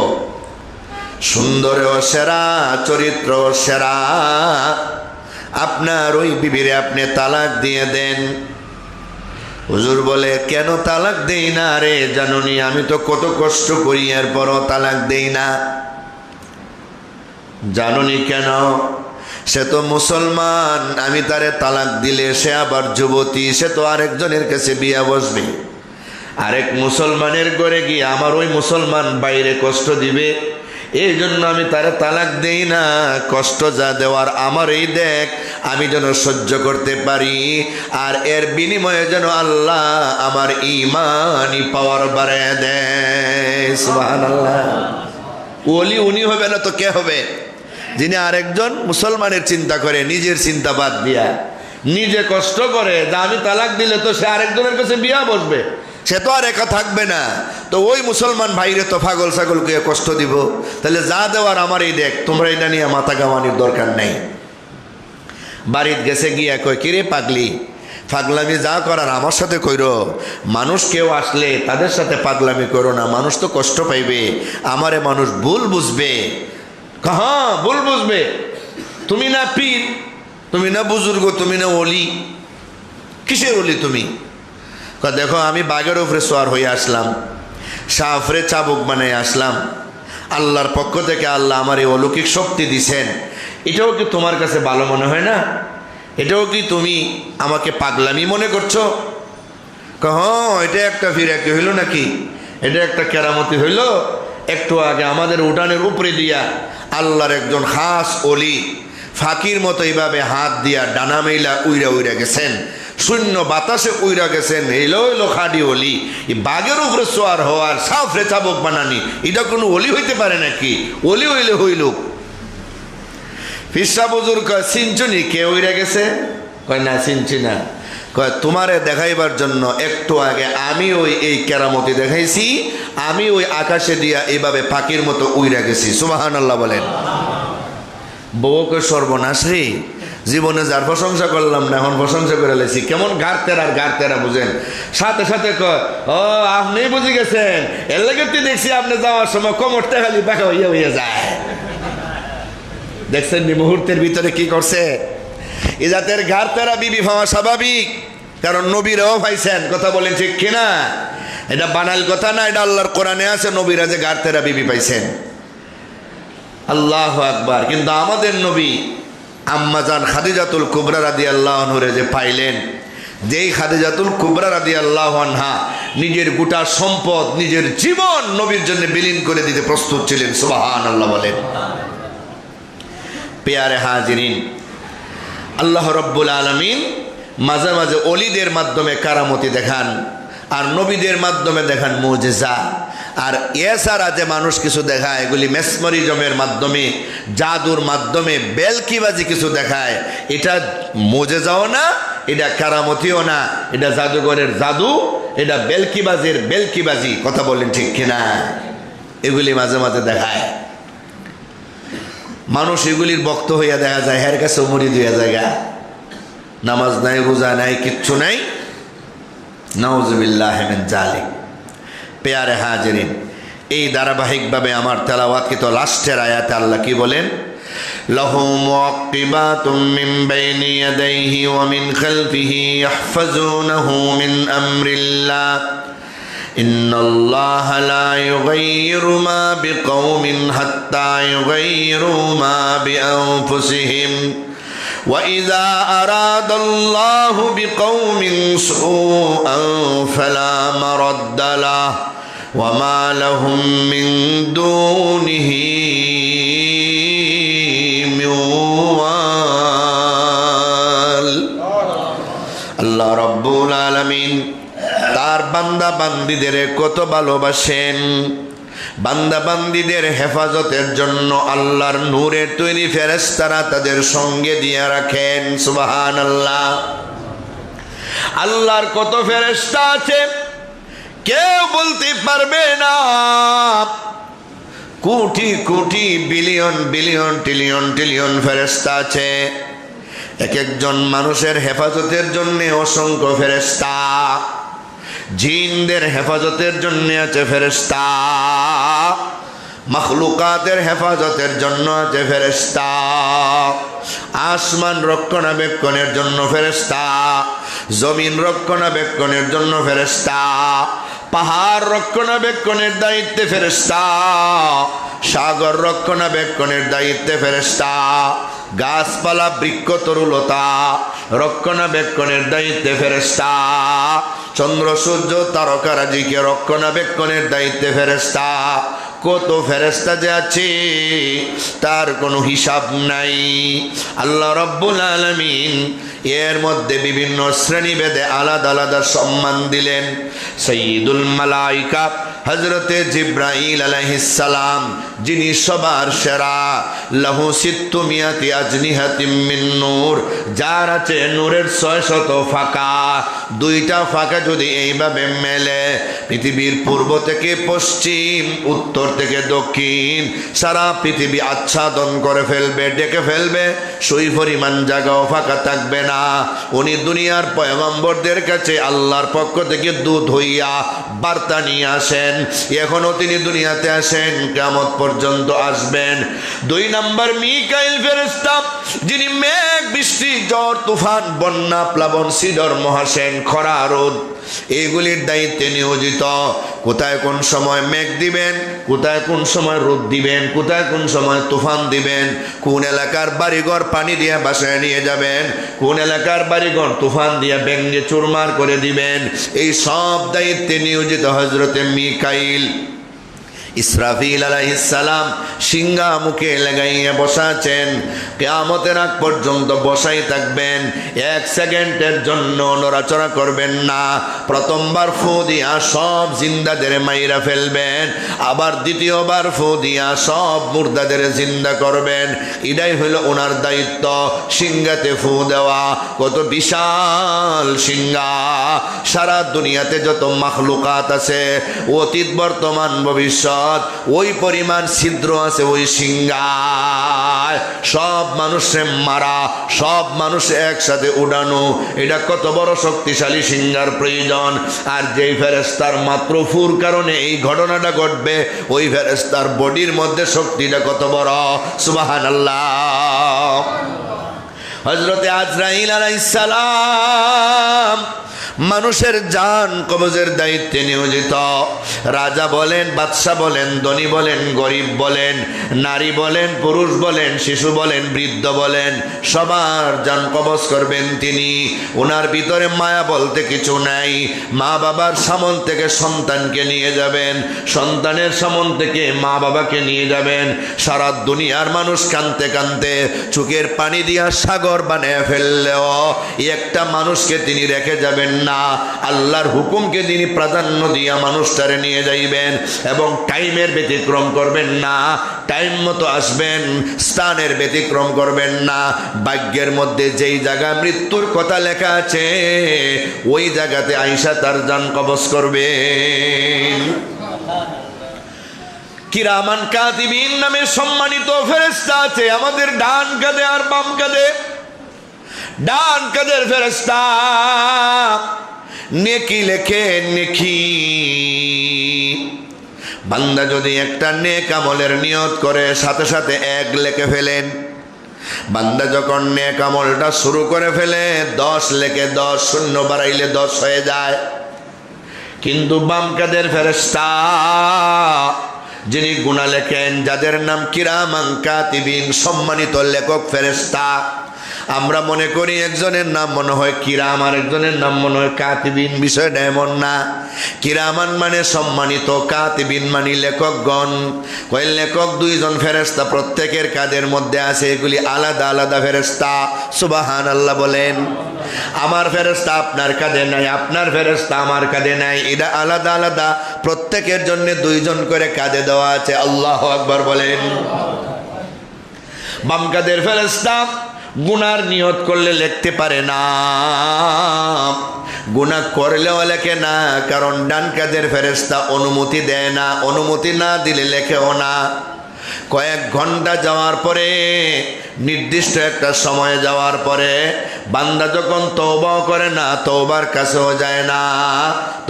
সুন্দরেও সেরা, চরিত্রও সেরা, আপনার ওই বিবিরে আপনি তালাক দিয়ে দেন। হুজুর বলে কেন তালাক দেই না? রে জানুনি, আমি তো কত কষ্ট করি, এরপরও তালাক দেই না। জানুনি কেন? সে তো মুসলমান, আমি তারে তালাক দিলে সে আবার যুবতী, সে তো আরেকজনের কাছে বিয়া বসবে, আরেক মুসলমানের ঘরে গিয়ে আমার ওই মুসলমান বাইরে কষ্ট দিবে, এই জন্য আমি তারে তালাক দেই না। কষ্ট যা দেওয়ার আমার এই দেখ, আমি যেন সহ্য করতে পারি, আর এর বিনিময়ে যেন আল্লাহ আমার ঈমানি পাওয়ার বাড়ায় দেয়। সুবহানাল্লাহ। ওলি উনি হবে না তো কে হবে? যিনি আরেকজন মুসলমানের চিন্তা করে, নিজের চিন্তা বাদ দিয়া নিজে কষ্ট করে, যা আমি তালাক দিলে তো সে আরেকজনের কাছে বিয়া বসবে, সে তো আর একা থাকবে না, তো ওই মুসলমান ভাইরে তো পাগল ছাগলকে কষ্ট দিব, তাহলে যা দেওয়ার আমার এই দেখ, তোমরা এটা নিয়ে মাথা ঘামানির দরকার নেই। বাড়িতে গেছে গিয়া কয় কিরে পাগলি, পাগলামি যা করার আমার সাথে কইরো, মানুষ কেউ আসলে তাদের সাথে পাগলামি করো না, মানুষ তো কষ্ট পাইবে, আমারে মানুষ ভুল বুঝবে। হ্যাঁ ভুল বুঝবে, তুমি না পীর, তুমি না বুজুর্গ, তুমি না ওলি, কিসের ওলি তুমি? দেখো আমি বাঘের উপরে সোয়ার হয়ে আসলাম, সাফরে চাবুক বানাই আসলাম, আল্লাহর পক্ষ থেকে আল্লাহ আমার এই অলৌকিক শক্তি দিছেন, এটাও কি তোমার কাছে ভালো মনে হয় না? এটাও কি তুমি আমাকে পাগলামি মনে করছো? হ্যাঁ, এটা একটা ফিরাকি হইল নাকি? এটা একটা কেরামতি হইল। একটু আগে আমাদের উঠানের উপরে দিয়া আল্লাহর একজন খাস অলি ফাকির মতো এইভাবে হাত দিয়া ডানা মেলা উইরা উইরা গেছেন, শূন্য বাতাসে উইরা গেছেন। এলো এলো খাডি অলি। এই বাঘের উপরে সোয়ার হওয়ার সাফরে চাবক বানানি, এটা কোনো অলি হইতে পারে নাকি? অলি হইলে হইল। ফিরসা বুজুর কয় চিনচুনি কে উইরা গেছে? কয় না চিনছি না। কয় তোমারে দেখাইবার জন্য একটু আগে আমি ওই এই কেরামতি দেখাইছি, আমি ওই আকাশে দিয়া এইভাবে পাখির মতো উইরা গেছি। সুবহানাল্লাহ বলেন। বউকে সর্বনাশ রে, জীবনে যার প্রশংসা করলাম না এখন প্রশংসা করে লেছি। কেমন গাড়তেরা বুঝেন। সাথে সাথে কয় ও আপনি বুঝে গেছেন, এর লাগে দেখছি আপনি যাওয়ার সময় কোমরটা খালি বাঁকা হইয়া যায়। দেখছেন নি মুহূর্তের ভিতরে কি করছে? এ জাতের গাড়তেরা বিবি পাওয়া স্বাভাবিক, কারণ নবীরাও পাইছেন। কথা বলেন ঠিক কিনা? এটা বানাল কথা না, এটা আল্লাহর কোরআনে আছে নবীরা যে গাড়তেরা বিবি পাইছেন। আল্লাহু আকবার। কিন্তু আমাদের নবী আম্মাজান খাদিজাতুল কুবরা রাদিয়াল্লাহু আনহা যে পাইলেন, যেই খাদিজাতুল কুবরা রাদিয়াল্লাহু আনহা নিজের গোটা সম্পদ, নিজের জীবন নবীর জন্য বিলীন করে দিতে প্রস্তুত ছিলেন। সুবহানাল্লাহ বলেন। পেয়ারে হাজিরিন, আল্লাহ রব্বুল আলামিন মাঝে মাঝে অলিদের মাধ্যমে কারামতি দেখান, আর নবীদের মাধ্যমে দেখান মুজিজা। আর এছাড়া যে মানুষ কিছু দেখায় এগুলি মেসমরিজমের মাধ্যমে, জাদুর মাধ্যমে, বেলকিবাজি কিছু দেখায়। এটা মুজিজাও না, এটা কারামতিও না, এটা জাদুঘরের জাদু, এটা বেলকিবাজির বেলকিবাজি। কথা বলেন ঠিক কিনা? এগুলি মাঝে মাঝে দেখায়। মানুষ এগুলির বক্ত হইয়া দেখা যায়, হের কাছে মুরিদ হইয়া জায়গা, নামাজ নাই, রোজা নাই, কিচ্ছু নাই। নাউজুবিল্লাহ মিন জালিক। পেয়ারে হাজিরিন, এই ধারাবাহিকভাবে আমার তেলাওয়াতকৃত লাস্টের আয়াতে আল্লাহ কি বলেন? লাহু মুআক্কিবাতুম মিন বাইনি ইয়াদাইহি ওয়া মিন খালফিহি ইয়াহফাজুনাহু মিন আমরিল্লাহ ইন্নাল্লাহা লা ইউগাইয়িরু মা বিকওমিন হাত্তা ইউগাইয়িরু মা বিআনফুসিহিম وَإِذَا أَرَادَ اللَّهُ بِقَوْمٍ سُوءًا فَلَا مَرَدَّ لَهُ وَمَا لَهُم مِّن دُونِهِ مِن وَالٍ। আল্লাহ রাব্বুল আলামিন তার বান্দা বান্দীদের কত ভালোবাসেন। বান্দা বান্দীদের হেফাজতের জন্য আল্লাহর নূরের তৈরি ফেরেশতারা তাদের সঙ্গে দিয়ে রাখেন। সুবহানাল্লাহ। আল্লাহর কত ফেরেশতা আছে কেউ বলতে পারবে না। Crore crore billion billion trillion trillion ফেরেশতা আছে। এক একজন মানুষের হেফাজতের জন্য অসংখ্য ফেরেশতা। জিনদের হেফাজতের জন্য আছে ফেরেশতা, মখলুকাতের হেফাজতের জন্য আছে ফেরেশতা, আসমান রক্ষণাবেক্ষণের জন্য ফেরেশতা, জমিন রক্ষণাবেক্ষণের জন্য ফেরেশতা, পাহাড় রক্ষণাবেক্ষণের দায়িত্বে ফেরেশতা, সাগর রক্ষণাবেক্ষণের দায়িত্বে ফেরেশতা, গাছপালা বৃক্ষ তরুলতা রক্ষণাবেক্ষণের দায়িত্বে ফেরেশতা, চন্দ্র সূর্য তারকারাজিকে রক্ষণাবেক্ষণের দায়িত্বে ফেরেশতা। কত ফেরেশতা যে আছে তার কোনো হিসাব নাই। আল্লাহ রাব্বুল আলামিন এর মধ্যে বিভিন্ন শ্রেণীভেদে আলাদা আলাদা সম্মান দিলেন। সাইয়্যিদুল মালায়েকা হযরতে জিবরাইল আলাইহিস সালাম, যিনি সবার সেরা। লাহু সিত্তুমিয়াতি আজনিহাতিম মিন নূর, যার আছে নূরের 600 ফাঁকা। দুইটা ফাঁকা যদি এইভাবে মেলে, পৃথিবীর পূর্ব থেকে পশ্চিম, উত্তর থেকে দক্ষিণ, সারা পৃথিবী আচ্ছাদন করে ফেলবে, ডেকে ফেলবে। সেই পরিমাণ জায়গাও ফাঁকা থাকবে না। উনি দুনিয়ার পয়গম্বরদের কাছে আল্লাহর পক্ষ থেকে দূত হইয়া বার্তা নিয়ে আসেন। এখনো তিনি দুনিয়াতে আসেন, কিয়ামত পর্যন্ত আসবেন। 2 নম্বর মিকাইল ফেরেশতা, যিনি মেঘ, বৃষ্টি, ঝড়, তুফান, বন্যা, প্লাবন, সিডর, মহাসেন, খরা, রোদ এইগুলির দায়িত্বে নিয়োজিত। কোথায় কোন সময় মেঘ দিবেন, কোথায় কোন সময় রোদ দিবেন, কোথায় কোন সময় তুফান দিবেন, কোন এলাকার বাড়িঘর পানি দিয়ে বাসায় নিয়ে যাবেন, কোন এলাকার বাড়িঘর তুফান দিয়ে ভেঙে চুরমার করে দিবেন, এই সব দায়িত্বে নিয়োজিত হযরতে মিকাইল। ইসরাফিল আলাইহিস সালাম সিংহা মুখে লাগাইয়া বসাছেন, কিয়ামতের আগ পর্যন্ত বসাই থাকবেন, এক সেকেন্ডের জন্য নড়াচড়া করবেন না। প্রথমবার ফু দিয়া সব জিন্দাদের মাইরা ফেলবেন, আবার দ্বিতীয়বার ফু দিয়া সব মুর্দাদের জিন্দা করবেন। এটাই হলো ওনার দায়িত্ব, সিংহাতে ফু দেওয়া। কত বিশাল সিংহা! সারা দুনিয়াতে যত মাখলুকাত আছে, অতীত বর্তমান ভবিষ্যৎ, ওই পরিমাণ ছিদ্র আছে ওই সিংহায়। সব মানুষে মারা, সব মানুষ একসাথে উড়ানো, এটা কত বড় শক্তিশালী সিংহার প্রয়োজন। আর যেই ফেরেশতার মাত্র ফুর কারণে এই ঘটনাটা ঘটবে, ওই ফেরেশতার বডির মধ্যে শক্তিটা কত বড়! সুবহানাল্লাহ। হযরতে আজরাইল আলাইহিস সালাম মানুষের জান কবজের দায়িত্বে নিয়োজিত। রাজা বলেন, বাদশা বলেন, ধনী বলেন, গরিব বলেন, নারী বলেন, পুরুষ বলেন, শিশু বলেন, বৃদ্ধ বলেন, সবার জান কবজ করবেন তিনি। ওনার ভিতরে মায়া বলতে কিছু নাই। মা বাবার সামন থেকে সন্তানকে নিয়ে যাবেন, সন্তানের সামন থেকে মা বাবাকে নিয়ে যাবেন। সারা দুনিয়ার মানুষ কাঁদতে কাঁদতে চোখের পানি দিয়া সাগর বানিয়ে ফেললেও একটা মানুষকে তিনি রেখে যাবেন না। আল্লাহর হুকুমকে তিনি প্রাধান্য দিয়া মানুষটারে নিয়ে যাইবেন, এবং টাইমের ব্যতিক্রম করবেন না। টাইম মতো আসবেন, স্থানের ব্যতিক্রম করবেন না। ভাগ্যের মধ্যে যেই জায়গা মৃত্যুর কথা লেখা আছে, ওই জায়গাতে আইসা তার জান কবজ করবেন। কিরামান কাতিবিন নামে সম্মানিত ফেরেশতা আছে আমাদের ডান কাঁধে আর বাম কাঁধে। ডান কাঁধের ফেরেশতা নেকি লেখে, নেকি। বান্দা যদি একটা নেক আমলের নিয়ত করে, সাথে সাথে এক লেখে ফেলেন। বান্দা যখন নেক আমলটা শুরু করে ফেলে, 10 লেখে 10, শূন্য বাড়াইলে 10 হয়ে যায়। কিন্তু বাম কাঁধের ফেরেশতা যিনি গুনাহ লেখেন, যাদের নাম কিরামান কাতিবিন, সম্মানিত লেখক ফেরেশতা, আমরা মনে করি একজনের নাম মনে হয় কিরাম, আর একজনের নাম মনে হয় কাতিবিন। বিষয়টা এমন না। কিরামান মানে সম্মানিত, কাতিবিন মানে লেখকগণ। কয় লেখক 2 জন ফেরেশতা প্রত্যেকের কাঁধের মধ্যে আছে, এগুলি আলাদা আলাদা ফেরেশতা। সুবহানাল্লাহ বলেন। আমার ফেরেশতা আপনার কাঁধে নাই, আপনার ফেরেশতা আমার কাঁধে নাই, এটা আলাদা আলাদা। প্রত্যেকের জন্য 2 জন করে কাঁধে দেওয়া আছে। আল্লাহু আকবার বলেন। বাম কাঁধের ফেরেশতা গুনার নিয়ত করলে লিখতে পারে না, গুনাহ করলেও লেখে না, কারণ ডান কাঁধের ফেরেশতা অনুমতি দেয় না। অনুমতি না দিলে লেখেও না। কয়েক ঘন্টা যাওয়ার পরে, নির্দিষ্ট একটা সময় যাওয়ার পরে বান্দা যখন তওবা করে না, তওবার কাছেও যায় না,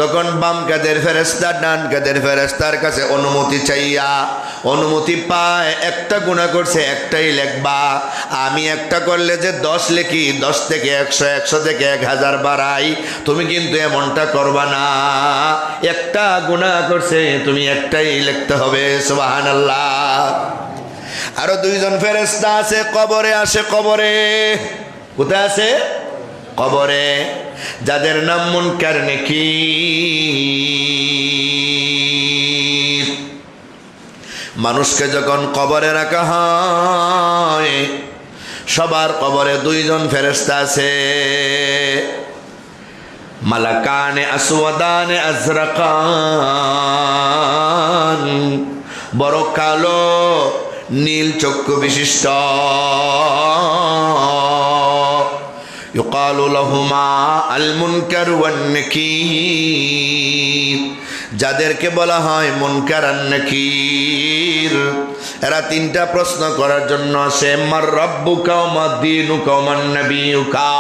তখন বাম কাঁধের ফেরেশতা ডান কাঁধের ফেরেশতার কাছে অনুমতি চাইয়া অনুমতি পায়। একটা গুনাহ করছে, একটাই লেখবা। আমি একটা করলে যে 10 লিখি, 10 থেকে 100, 100 থেকে 1000 বাড়াই, তুমি কিন্তু এমনটা করবা না। একটা গুনাহ করছে, তুমি একটাই লিখতে হবে। সুবহানাল্লাহ। আরো 2 জন ফেরেশতা আছে, কবরে আসে। কবরে কোথায় আছে? কবরে। যাদের নাম মুনকার নাকির। মানুষকে যখন কবরে রাখা হয়, সবার কবরে 2 জন ফেরেশতা আছে। মালাকানে আসওয়াদানে আজরাকান, বড় কালো নীল চক্ষু বিশিষ্ট। ইউকালু লাহুমা আল মুনকার ওয়ান নাকির, যাদেরকে বলা হয় মুনকার আর নাকির। এরা 3টা প্রশ্ন করার জন্য আসে। মার রাব্বুকা ওয়া মা দীনুকা ওয়া মান নাবিয়ুকা,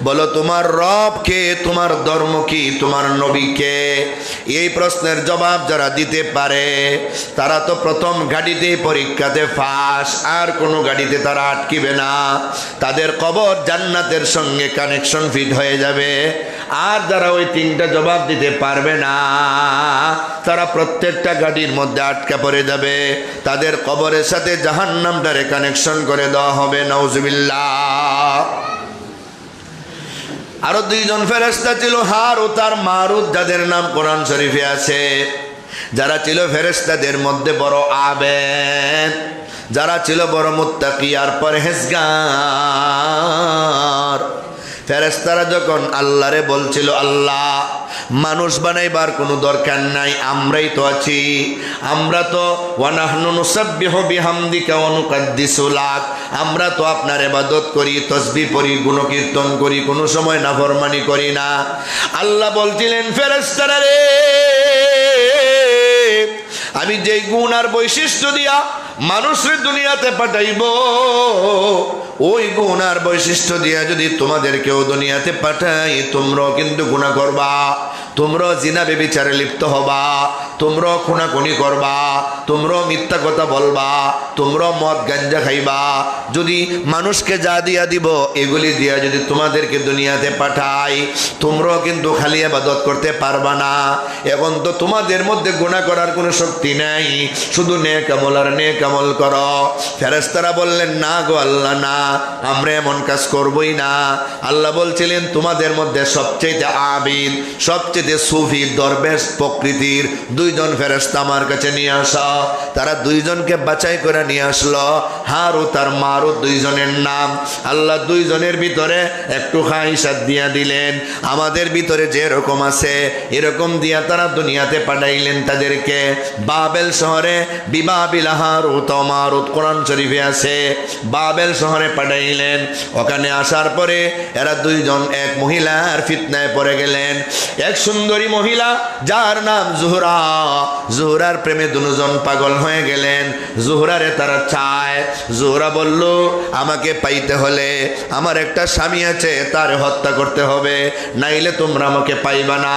বলো তোমার রব কে, তোমার ধর্ম কি, তোমার নবী কে? এই প্রশ্নের জবাব যারা দিতে পারে তারা তো প্রথম গাড়িতেই পরীক্ষাতে ফাঁস, আর কোনো গাড়িতে তারা আটকিবে না। তাদের কবর জান্নাতের সঙ্গে কানেকশন ফিট হয়ে যাবে। আর যারা ওই তিনটা জবাব দিতে পারবে না তারা প্রত্যেকটা গাড়ির মধ্যে আটকা পড়ে যাবে, তাদের কবরের সাথে জাহান্নামটারে কানেকশন করে দেওয়া হবে। নাউজুবিল্লাহ। আরো দুইজন ফেরেশতা ছিল, হারুত আর মারুত, যাদের নাম কোরআন শরীফে আছে। যারা ছিল ফেরেশতাদের মধ্যে বড় আবেদ, যারা ছিল বড় মুত্তাকি আর পরহেজগার। ফেরেশতারা যখন আল্লাহরে বলছিল, আল্লাহ মানুষ বানাইবার কোনো দরকার নাই, আমরাই তো আছি, আমরা তো ওয়ানাহনু নুসাব্বিহু বিহামদিকা ওয়া নুকাদ্দিসু লাক, আমরা তো আপনার ইবাদত করি, তাসবিহ পড়ি, গুণকীর্তন করি, কোনো সময় নাফরমানি করি না। আল্লাহ বলছিলেন, ফেরেশতারা রে, আমি যেই গুণ আর বৈশিষ্ট্য দিয়া মানুষের দুনিয়াতে পাঠাইব, ওই গুণ আর বৈশিষ্ট্য দিয়া যদি তোমাদেরকেও দুনিয়াতে পাঠাই, তোমরাও কিন্তু গুনাহ করবা, তোমরাও জিনা ব্যভিচারে লিপ্ত হবা, তোমরাও খুনাখুনি করবা, তোমরাও মিথ্যা কথা বলবা, তোমরাও মদ গাঞ্জা খাইবা। যদি মানুষকে যা দিয়া দিব এগুলি দিয়া যদি তোমাদেরকে দুনিয়াতে পাঠাই, তোমরাও কিন্তু খালি ইবাদত করতে পারবা না। এখন তো তোমাদের মধ্যে গুনাহ করার কোনো শক্তি নাই, শুধু নেক আমল আর নেক আমল করো। ফেরেশতারা বললেন, না গো আল্লাহ, না, আমরা এমন কাজ করবই না। আল্লাহ বলছিলেন, তোমাদের মধ্যে সবচেয়ে আবিদ, সবচেয়ে সুফি দরবেশ প্রকৃতির দুইজন ফেরেশতা আমার কাছে নিয়ে আসা। তারা দুইজনকে বাছাই করে নিয়ে আসলো, হারুত আর মারুত দুইজনের নাম। আল্লাহ দুইজনের ভিতরে একটু খাইসাত দিয়া দিলেন, আমাদের ভিতরে যে এরকম আছে এরকম দিয়া তারা দুনিয়াতে পাঠাইলেন তাদেরকে। বাবেল শহরে বিবাবিল হারুত ও মারুত, কোরআন শরীফে আছে। বাবেল শহরে পাঠাইলেন। ওখানে আসার পরে এরা দুইজন এক মহিলার ফিতনায় পড়ে গেলেন। এক সুন্দরী মহিলা যার নাম জোহরা, জোহরার প্রেমে দুজন পাগল হয়ে গেলেন। জোহরারে তারা চায়। জোহরা বলল, আমাকে পাইতে হলে আমার একটা স্বামী আছে, তার হত্যা করতে হবে, নাইলে তোমরা আমাকে পাইবা না।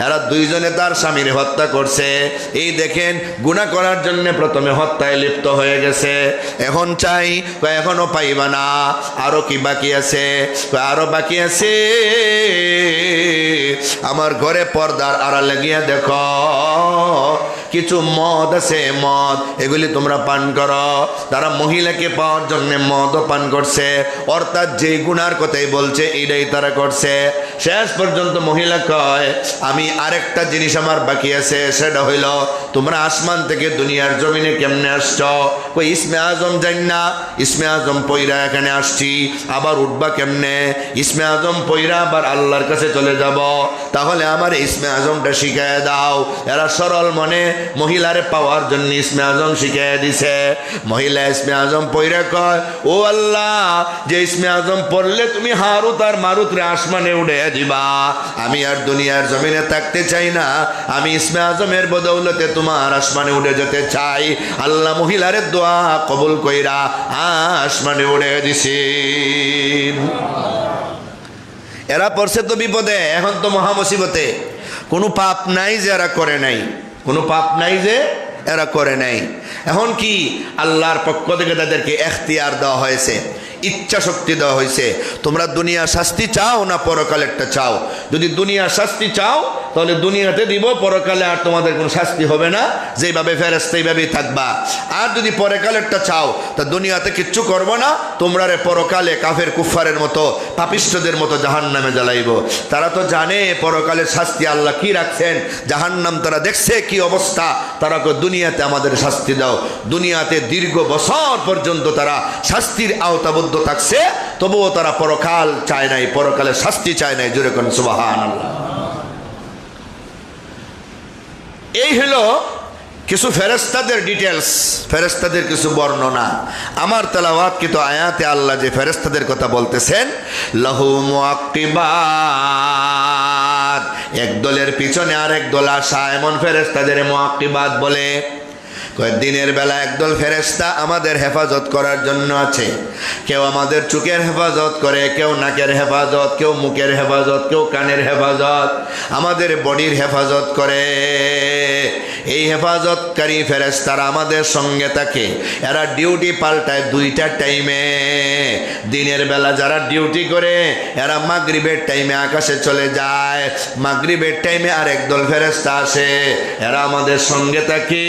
এরা দুইজনে তার স্বামীর হত্যা করছে। এই দেখেন, গুনাহ করার জন্য প্রথমে হত্যায় লিপ্ত হয়ে গেছে। এখন চাই, এখনো পাইবা না, আরো কি বাকি আছে? আরো বাকি আছে, আমার ঘরে পর্দার আড়ালে গিয়া দেখো, কিছু মদ আছে, মদ, এগুলি তোমরা পান করো। তারা মহিলাকে পাওয়ার জন্য মদও পান করছে, অর্থাৎ যে গুনার কথাই বলছে এইটাই তারা করছে। শেষ পর্যন্ত মহিলা কয়, আমি আরেকটা জিনিস আমার বাকি আছে, সেটা হইল তোমরা আসমান থেকে দুনিয়ার জমিনে কেমনে আসছ? কই ইসমে আজম জান না, ইসমে আজম পয়রা এখানে আসছি, আবার উঠবা কেমনে? ইসমে আজম পয়রা আবার আল্লাহর কাছে চলে যাব, তাহলে আমার ইসমে আজমটা শিখায় দাও। এরা সরল মনে মহিলারে পাওয়ার জন্য ইসমে আজম শিখাই দিছে। মহিলা ইসমে আজম পয়রা কয়, ও আল্লাহ, যে ইসমে আজম পড়লে তুমি হারুত আর মারুত রে আসমানে উড়ে দিবা, আমি আর দুনিয়ার জমিনে থাকতে চাই না, আমি ইসমে আজমের বদৌলতে তোমার আসমানে উড়ে যেতে চাই। আল্লাহ মহিলারে দোয়া কবুল কইরা আসমানে উড়ে দিছি। এরা পড়ছে তো বিপদে, এখন তো মহা মুসিবতে। কোনো পাপ নাই যে এরা করে নাই, কোনো পাপ নাই যে এরা করে নাই। এখন কি আল্লাহর পক্ষ থেকে তাদেরকে এখতিয়ার দেওয়া হয়েছে, ইচ্ছা শক্তি দেওয়া হয়েছে। তোমরা দুনিয়া শাস্তি চাও না পরকাল একটা চাও? যদি দুনিয়া শাস্তি চাও তাহলে দুনিয়াতে দিব, পরকালে আর তোমাদের কোনো শাস্তি হবে না, যেভাবে ফেরেশতা এইভাবেই থাকবা। আর যদি পরকালেরটা চাও তা দুনিয়াতে কিচ্ছু করবো না, তোমরা রে পরকালে কাফের কুফারের মতো পাপিষ্ঠদের মতো জাহান্নামে জ্বালাইব। তারা তো জানে পরকালের শাস্তি আল্লাহ কি রাখছেন, জাহান্নাম তারা দেখছে কি অবস্থা। তারা দুনিয়াতে আমাদের শাস্তি দাও। দুনিয়াতে দীর্ঘ বছর পর্যন্ত তারা শাস্তির আওতাবদ্ধ থাকছে, তবুও তারা পরকাল চায় নাই, পরকালের শাস্তি চায় নাই। জোরে কোন সুবহানাল্লাহ। এই হলো কিছু ফেরেশতাদের ডিটেলস, ফেরেশতাদের কিছু বর্ণনা। আমার তেলাওয়াতকৃত আয়াতে আল্লাহ যে ফেরেশতাদের কথা বলতেছেন, লাহু মুআক্কিবাত, এক দলের পিছনে আরেক দল আসা, এমন ফেরেশতাদের মুআক্কিবাত বলে। কয় দিনের বেলা একদল ফেরেশতা আমাদের হেফাজত করার জন্য আছে। কেউ আমাদের চোখের হেফাজত করে, কেউ নাকের হেফাজত, কেউ মুখের হেফাজত, কেউ কানের হেফাজত, আমাদের বডির হেফাজত করে। এই হেফাজতকারী ফেরেশতারা আমাদের সঙ্গে থাকে। এরা ডিউটি পাল্টায় দুইটা টাইমে। দিনের বেলা যারা ডিউটি করে এরা মাগরিবের টাইমে আকাশে চলে যায়। মাগরিবের টাইমে আরেক দল ফেরেশতা আসে, এরা আমাদের সঙ্গে থাকে।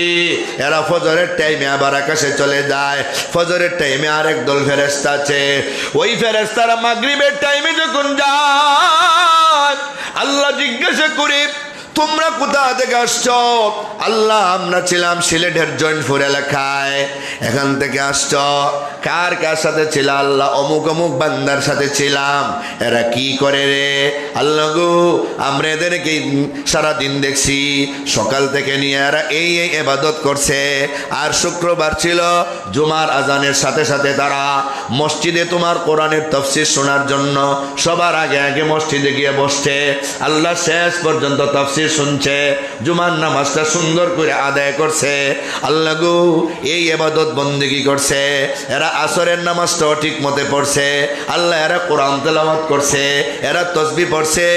এরা ফজরের টাইমে আবার আকাশে চলে যায়। ফজরের টাইমে আরেক দল ফেরেশতা আছে। ওই ফেরেশতারা মাগরিবের টাইমে যখন যায়, আল্লাহ জিজ্ঞাসা করে, তোমরা কোথা থেকে আসছো? আল্লাহ, আমরা ছিলাম সিলেটের জৈনপুর এলাকায়, এখান থেকে আসছো। কার কার সাথে ছিল? আল্লাহ, অমুক অমুক বান্দার সাথে ছিলাম। এরা কি করে রে? আল্লাহ গো, আমরা এদেরকে সারাদিন দেখছি, সকাল থেকে নিয়ে এরা এই ইবাদত করছে। আর শুক্রবার ছিল, জুমার আজানের সাথে সাথে তারা মসজিদে তোমার কোরআনের তাফসীর শোনার জন্য সবার আগে আগে মসজিদে গিয়ে বসছে। আল্লাহ শেষ পর্যন্ত তাফসীর শুনছে, জুমার নামাজটা সুন্দর করে আদায় করছে। আল্লাহ গো, এই ইবাদত বন্দেগী করছে। এরা আসরের নামাজটাও ঠিক মতে পড়ছে। আল্লাহ, এরা কোরআন তেলাওয়াত করছে, এরা তাসবিহ পড়ছে,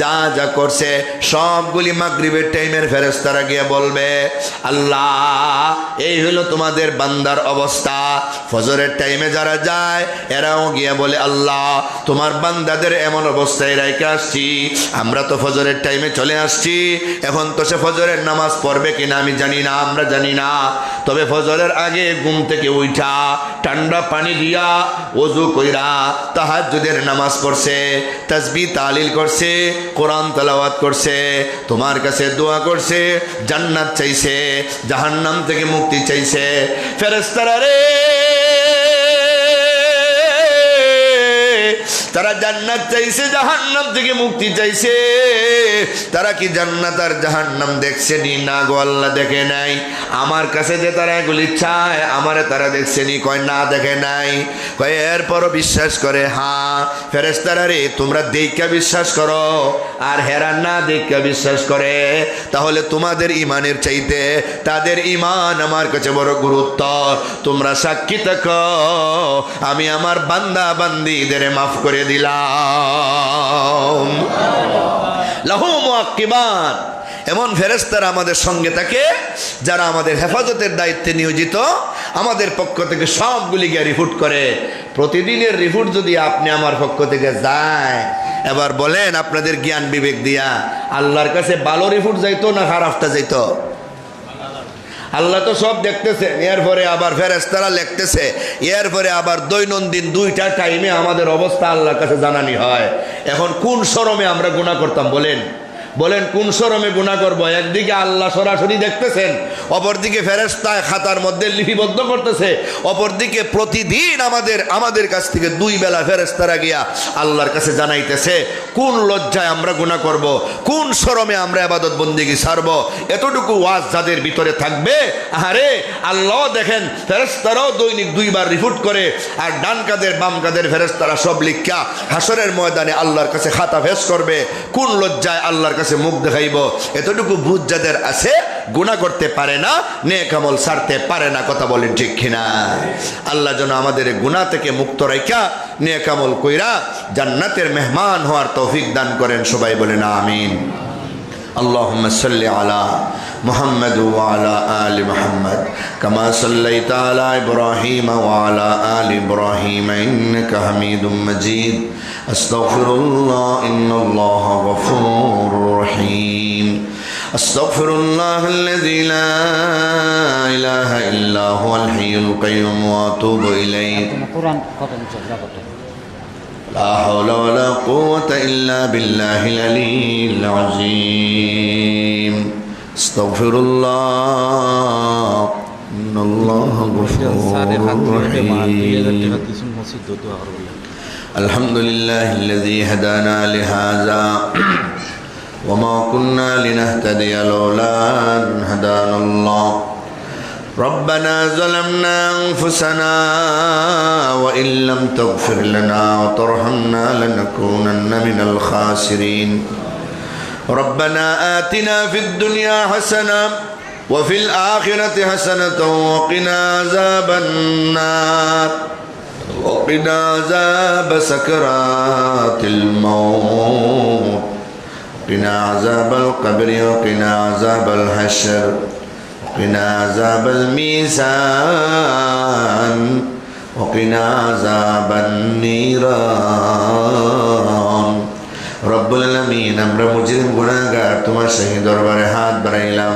যা যা করছে সবগুলি মাগরিবের টাইমের ফেরেশতারা গিয়ে বলবে, আল্লাহ, এই হলো তোমাদের বান্দার অবস্থা। ফজরের টাইমে যারা যায় এরাও গিয়ে বলে, আল্লাহ, তোমার বান্দাদের এমন অবস্থায় রেখে আসছি, আমরা তো ফজরের টাইমে চলে আসছি। এখন তো সে ফজরের নামাজ পড়বে কিনা আমি জানি না, আমরা জানি না। তবে ফজরের আগে ঘুম থেকে উঠা ঠান্ডা পানি দিয়া ওযু কইরা তাহাজ্জুদের নামাজ পড়ছে, তাসবিহ তাহলিল করছে, কোরআন তেলাওয়াত করছে, তোমার কাছে দোয়া করছে, জান্নাত চাইছে, জাহান্নাম থেকে মুক্তি চাইছে। ফেরেশতারা রে, তারা জান্নাত চাইছে, জাহান্নাম থেকে মুক্তি চাইছে। তারা কি জান্নাত আর জাহান্নাম দেখছেনি? না গো, আল্লাহ দেখে নাই। আমার কাছে যে তারা এগুলি চায়, আমারে তারা দেখছেনি? কয় না, দেখে নাই। কয় এরপরও বিশ্বাস করে? হ্যাঁ। ফেরেশতারা রে, তোমরা দেইখা বিশ্বাস করো আর হেরা না দেইখা বিশ্বাস করে, তাহলে তোমাদের ইমানের চাইতে তাদের ইমান আমার কাছে বড় গুরুত্ব। তোমরা সাক্ষী থাকো, আমি আমার বান্দা বান্দীদের মাফ করে দিলাম। লাহু মুআক্কিবাত, এমন ফেরেশতারা আমাদের সঙ্গে থাকে যারা আমাদের হেফাজতের দায়িত্বে নিয়োজিত। আমাদের পক্ষ থেকে সবগুলি গিয়ে রিপোর্ট করে। প্রতিদিনের রিপোর্ট যদি আপনি আমার পক্ষ থেকে যায়, এবার বলেন আপনাদের জ্ঞান বিবেক দিয়া আল্লাহর কাছে ভালো রিপোর্ট যাইতো না খারাপটা যাইতো? আল্লাহ তো সব দেখতেছে, এরপরে আবার ফেরেশতারা লিখতেছে, এরপরে আবার দৈনন্দিন দুইটা টাইমে আমাদের অবস্থা আল্লাহর কাছে জানানি হয়। এখন কোন শরমে আমরা গুনাহ করতাম? বলেন বলেন, কোন শরমে গুনাহ করব? একদিকে আল্লাহ সরাসরি দেখতেছেন, অপরদিকে ফেরেশতা খাতার মধ্যে লিপিবদ্ধ করতেছে, অপরদিকে প্রতিদিন আমাদের কাছ থেকে দুই বেলা ফেরেশতারা গিয়া আল্লাহর কাছে জানাইতেছে। কোন লজ্জায় আমরা গুনাহ করব? কোন শরমে আমরা ইবাদত বন্দেগী ছাড়ব? এতটুকু ওয়াজ যাদের ভিতরে থাকবে, আরে আল্লাহ দেখেন, ফেরেশতারাও দৈনিক দুইবার রিপোর্ট করে, আর ডান কাদের বাম কাদের ফেরেশতারা সব লিখা হাসরের ময়দানে আল্লাহর কাছে খাতা ফেস করবে। কোন লজ্জায় আল্লাহর কাছে মুখ দেখাইব? এতটুকু বুঝ যাদের আছে, গুনাহ করতে পারে না, নেক আমল ছাড়তে পারে না। কথা বলেন ঠিক কিনা? আল্লাহ যেন আমাদের গুনাহ থেকে মুক্ত রাইখা নেক আমল কইরা জান্নাতের মেহমান হওয়ার তৌফিক দান করেন। সবাই বলেন আমিন। আল্লাহুম্মা সাল্লি আলা মুহাম্মদ ওয়া আলা আলি মুহাম্মদ কামা সাল্লাইতা আলা ইব্রাহিম ওয়া আলা আলি ইব্রাহিম ইন্নাকা হামিদুম মাজিদ। আস্তাগফিরুল্লাহ, ইন্নাল্লাহা গফুরুর রহিম। আস্তাগফিরুল্লাহাল্লাযী লা ইলাহা ইল্লা হুয়াল হাইয়ুল কাইয়্যুম ওয়া আতুবু ইলাইহি। কোরআন কত মুচলা কত? لا حول ولا قوة إلا بالله العلي العظيم. استغفر الله إن الله غفور رحيم. الحمد لله الذي هدانا لهذا وما كنا لنهتدي لولا أن هدانا الله. ربنا ظلمنا أنفسنا وإن لم تغفر لنا وترحمنا لنكونن من الخاسرين. ربنا آتنا في الدنيا حسنة وفي الآخرة حسنة وقنا عذاب النار وقنا عذاب سكرات الموت وقنا عذاب القبر وقنا عذاب الحشر وقنا عذاب الميزان وقنا عذاب النيران رب العالمين আমরা মুজরিম গুনাহগার তোমার শাহী দরবারে হাত বাড়াইলাম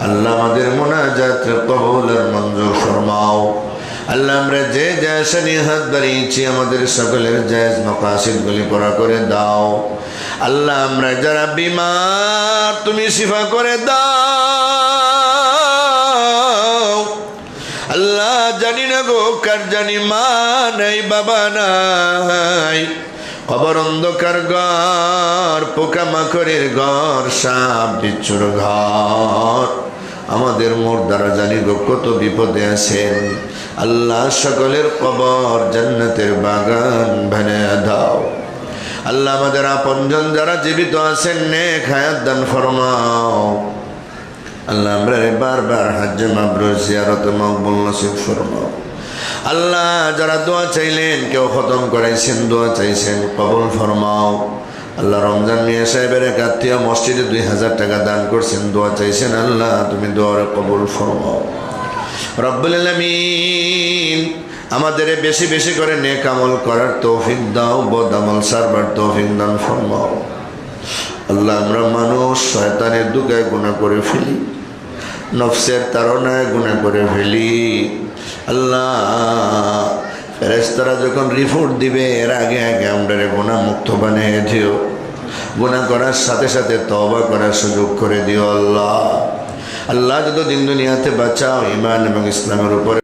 আল্লাহ আমাদের মুনাজাত কবুল আর মঞ্জুর ফরমাও আল্লাহ আমরা যে জায়গায় হাত বাড়িয়েছি আমাদের সকলের জায়েজ মাকাসিদগুলি পুরা করে দাও আল্লাহ আমরা যারা বিমার তুমি শিফা করে দাও আল্লাহ জানি না গো কার জানি মা নাই বাবা নাই কবর অন্ধকার ঘর পোকামাকড়ের ঘর সাপ বিচ্ছুর ঘর আমাদের মুর্দারা জানি গো কত বিপদে আছেন আল্লাহ সকলের কবর জান্নাতের বাগান বানিয়ে দাও আল্লাহ আমাদের আপনজন যারা জীবিত আছেন নেক হায়াত দান ফরমাও আল্লাহ আমরা বারবার হজ্জে মাবরুর জিয়ারত মকবুল নসিব ফরমাও আল্লাহ যারা দোয়া চাইলেন কেউ খতম করাইছেন দোয়া চাইছেন কবুল ফরমাও আল্লাহ রমজান মিয়া সাহেবের এক আত্মীয় মসজিদে 2000 টাকা দান করছেন দোয়া চাইছেন আল্লাহ তুমি দোয়ার কবুল ফরমাও রব্বুল আলামিন আমাদের বেশি বেশি করে নেক আমল করার তৌফিক দাও বদ আমল সারবার তৌফিক দান ফরমাও আল্লাহ আমরা মানুষ শয়তানের দুগায় গুনাহ করে ফেলি নফসের তাড়নায় গুনাহ করে ফেলি আল্লাহ ফেরেশতারা যখন রিপোর্ট দিবে এর আগে আগে আমরা গুনাহ মুক্ত বানিয়ে দিও গুনাহ করার সাথে সাথে তওবা করার সুযোগ করে দিও আল্লাহ আল্লাহ যতদিন দুনিয়াতে বাঁচাও ঈমান এবং ইসলামের উপরে